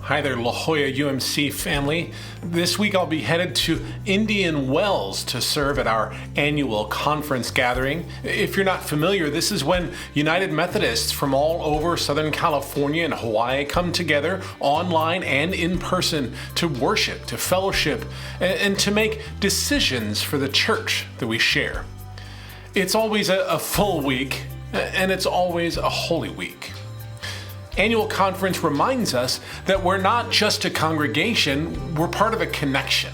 Hi there, La Jolla UMC family. This week I'll be headed to Indian Wells to serve at our annual conference gathering. If you're not familiar, this is when United Methodists from all over Southern California and Hawaii come together online and in person to worship, to fellowship, and to make decisions for the church that we share. It's always a full week, and it's always a holy week. Annual conference reminds us that we're not just a congregation, we're part of a connection.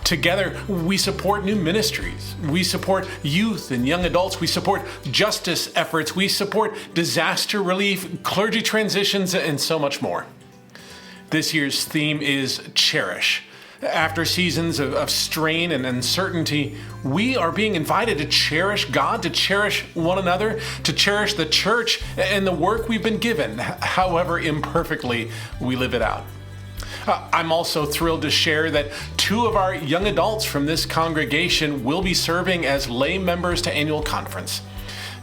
Together, we support new ministries. We support youth and young adults. We support justice efforts. We support disaster relief, clergy transitions, and so much more. This year's theme is Cherish. After seasons of strain and uncertainty, we are being invited to cherish God, to cherish one another, to cherish the church and the work we've been given, however imperfectly we live it out. I'm also thrilled to share that two of our young adults from this congregation will be serving as lay members to annual conference.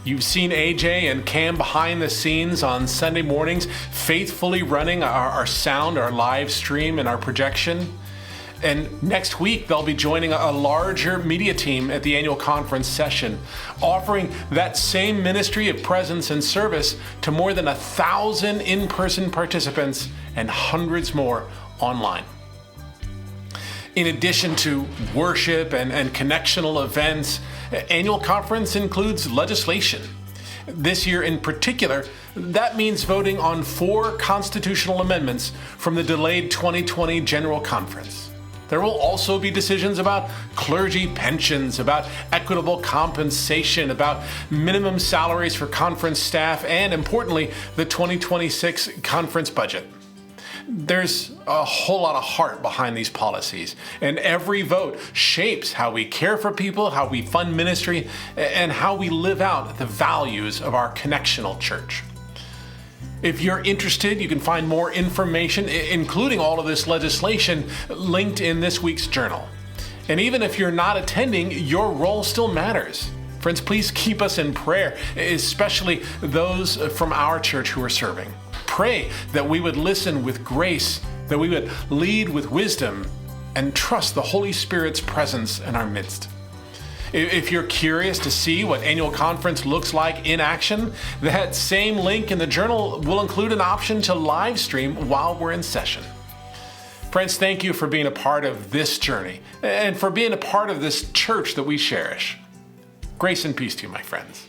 You've seen AJ and Cam behind the scenes on Sunday mornings, faithfully running our sound, our live stream, and our projection. And next week, they'll be joining a larger media team at the annual conference session, offering that same ministry of presence and service to more than 1,000 in-person participants and hundreds more online. In addition to worship and connectional events, annual conference includes legislation. This year in particular, that means voting on 4 constitutional amendments from the delayed 2020 General Conference. There will also be decisions about clergy pensions, about equitable compensation, about minimum salaries for conference staff, and importantly, the 2026 conference budget. There's a whole lot of heart behind these policies, and every vote shapes how we care for people, how we fund ministry, and how we live out the values of our connectional church. If you're interested, you can find more information, including all of this legislation, linked in this week's journal. And even if you're not attending, your role still matters. Friends, please keep us in prayer, especially those from our church who are serving. Pray that we would listen with grace, that we would lead with wisdom, and trust the Holy Spirit's presence in our midst. If you're curious to see what annual conference looks like in action, that same link in the journal will include an option to live stream while we're in session. Friends, thank you for being a part of this journey and for being a part of this church that we cherish. Grace and peace to you, my friends.